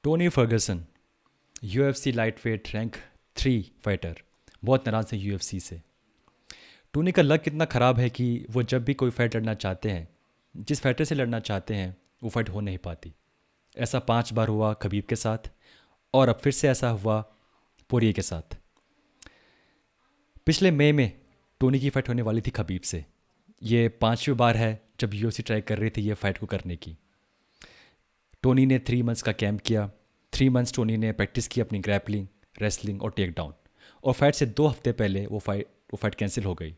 Tony Fergusson, UFC lightweight rank 3 fighter, बहुत नाराज़ है यूएफसी से। टोनी का लक इतना ख़राब है कि वो जब भी कोई फाइट लड़ना चाहते हैं, जिस फाइटर से लड़ना चाहते हैं वो फाइट हो नहीं पाती। ऐसा 5 बार हुआ खबीब के साथ, और अब फिर से ऐसा हुआ पोरिये के साथ। पिछले मई में टोनी की फ़ाइट होने वाली थी खबीब से। ये 5वीं बार है जब यूएफसी ट्राई कर रही थी ये फ़ाइट को करने की। टोनी ने 3 मंथ्स का कैंप किया। 3 मंथ्स टोनी ने प्रैक्टिस की अपनी ग्रैपलिंग, रेसलिंग और टेक डाउन। और फाइट से 2 हफ्ते पहले वो फाइट कैंसिल हो गई।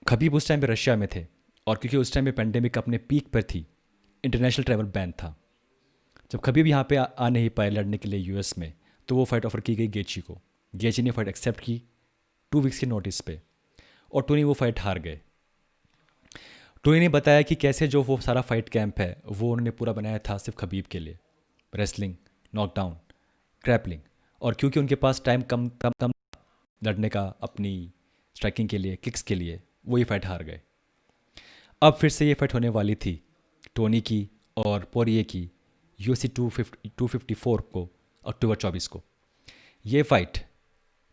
खबीब उस टाइम पे रशिया में थे, और क्योंकि उस टाइम पे पेंडेमिक अपने पीक पर थी, इंटरनेशनल ट्रैवल बैन था। जब खबीब यहाँ पे आ नहीं पाए लड़ने के लिए यूएस में, तो वो फाइट ऑफर की गई गेची को। गेची ने फाइट एक्सेप्ट की 2 वीक्स के नोटिस पे, और टोनी वो फाइट हार गए। टोनी ने बताया कि कैसे जो वो सारा फाइट कैंप है वो उन्होंने पूरा बनाया था सिर्फ खबीब के लिए। रेसलिंग, नॉकडाउन, ग्रैपलिंग, और क्योंकि उनके पास टाइम कम लड़ने का अपनी स्ट्राइकिंग के लिए, किक्स के लिए, वो ये फाइट हार गए। अब फिर से ये फाइट होने वाली थी टोनी की और पोरिये की यूएफसी 254 को, अक्टूबर 24 को। ये फाइट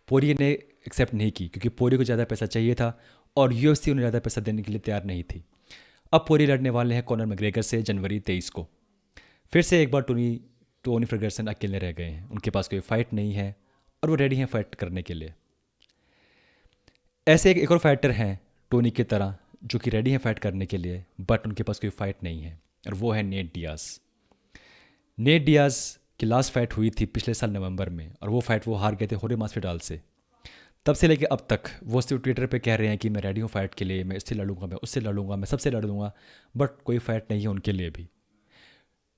पोरिये ने एक्सेप्ट नहीं की क्योंकि पोरिये को ज़्यादा पैसा चाहिए था, और यूएफसी उन्हें ज़्यादा पैसा देने के लिए तैयार नहीं थी। अब पोरिये लड़ने वाले हैं कॉनर मैग्रेगर से जनवरी 23 को। फिर से एक बार टोनी फर्गसन अकेले रह गए हैं। उनके पास कोई फाइट नहीं है और वो रेडी हैं फाइट करने के लिए। ऐसे एक और फाइटर हैं टोनी की तरह जो कि रेडी हैं फाइट करने के लिए, बट उनके पास कोई फाइट नहीं है, और वो है नेट डियाज। नेट डियाज की लास्ट फाइट हुई थी पिछले साल नवंबर में, और वो फाइट वो हार गए थे होरे मास्विडाल से। तब से लेके अब तक वो सिर्फ ट्विटर पे कह रहे हैं कि मैं रेडी हूँ फाइट के लिए, मैं इससे लड़ूंगा, मैं उससे लड़ूंगा, मैं सबसे लड़ूंगा, बट कोई फाइट नहीं है उनके लिए भी।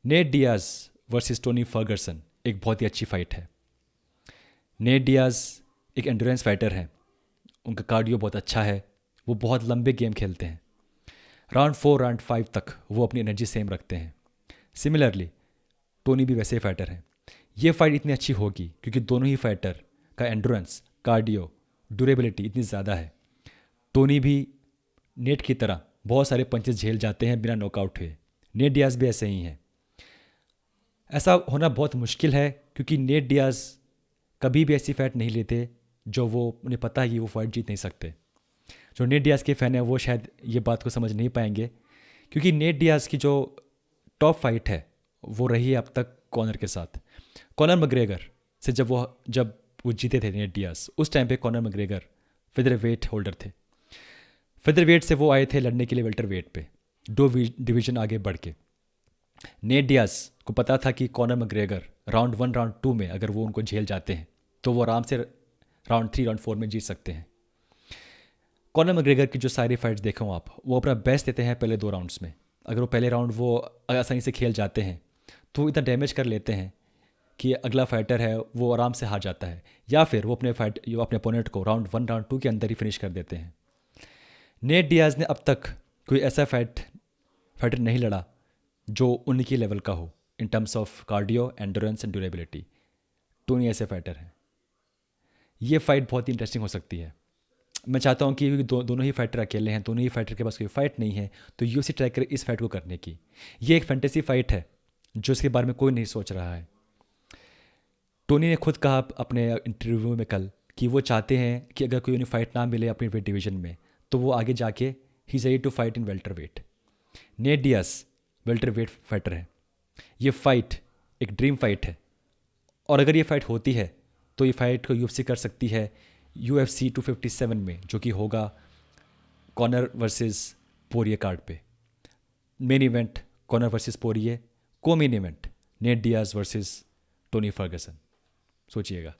Nate Diaz versus Tony Fergusson एक बहुत ही अच्छी फाइट है। नेट डियाज एक एंडोरेंस फाइटर है, उनका कार्डियो बहुत अच्छा है, वो बहुत लंबे गेम खेलते हैं। राउंड 4, राउंड 5 तक वो अपनी एनर्जी सेम रखते हैं। सिमिलरली टोनी भी वैसे ही फाइटर हैं। ये फाइट इतनी अच्छी होगी क्योंकि दोनों ही फाइटर का एंडोरेंस, कार्डियो, ड्यूरेबिलिटी इतनी ज़्यादा है। टोनी भी नेट की तरह बहुत सारे पंचेस झेल जाते हैं बिना नॉकआउट हुए। नेट डियाज भी ऐसे ही हैं। ऐसा होना बहुत मुश्किल है क्योंकि नेट डियाज कभी भी ऐसी फाइट नहीं लेते जो वो उन्हें पता है कि वो फाइट जीत नहीं सकते। जो नेट डियाज के फ़ैन हैं वो शायद ये बात को समझ नहीं पाएंगे, क्योंकि नेट डियाज की जो टॉप फाइट है वो रही है अब तक कॉनर के साथ। कॉनर मैग्रेगर से जब वो जीते थे नेट डियाज, उस टाइम पे Conor McGregor feather wait holder थे। फेदर वेट से वो आए थे लड़ने के लिए वेल्टर वेट पे, 2 डिवीज़न आगे बढ़ के। नेट डियाज को पता था कि कॉनर मैग्रेगर राउंड 1, राउंड 2 में अगर वो उनको झेल जाते हैं तो वो आराम से राउंड 3, राउंड 4 में जीत सकते हैं। कॉनर मैग्रेगर की जो सारी फाइट्स देखो आप, वो अपना बेस्ट देते हैं पहले 2 राउंड्स में। अगर वो पहले राउंड वो आसानी से खेल जाते हैं तो वो इतना डैमेज कर लेते हैं कि अगला फाइटर है वो आराम से हार जाता है, या फिर वो अपने अपोनेंट को राउंड 1, राउंड 2 के अंदर ही फिनिश कर देते हैं। नेट डियाज ने अब तक कोई ऐसा फाइटर नहीं लड़ा जो उनकी लेवल का हो in terms of cardio, endurance and durability. Tony ऐसे फाइटर हैं। ये फाइट बहुत ही इंटरेस्टिंग हो सकती है। मैं चाहता हूँ कि दोनों ही फाइटर अकेले हैं, दोनों ही फाइटर के पास कोई फाइट नहीं है, तो यूएफसी ट्राई करे इस फाइट को करने की। ये एक फैंटेसी फाइट है जो इसके बारे में कोई नहीं सोच रहा है। टोनी ने खुद कहा अपने इंटरव्यू में कल कि वो चाहते हैं कि अगर कोई उन्हें फाइट ना मिले अपनी वेट डिवीजन में, तो वो आगे जाके ही is ready to fight in welterweight. Nate Diaz welterweight fighter है। ये फाइट एक ड्रीम फाइट है, और अगर ये फाइट होती है तो ये फाइट को यूएफसी कर सकती है यूएफसी 257 में, जो कि होगा कॉनर वर्सेस पोरिये कार्ड पे। मेन इवेंट कॉनर वर्सेस पोरिये, को main event Nate Diaz versus Tony Fergusson. सोचिएगा।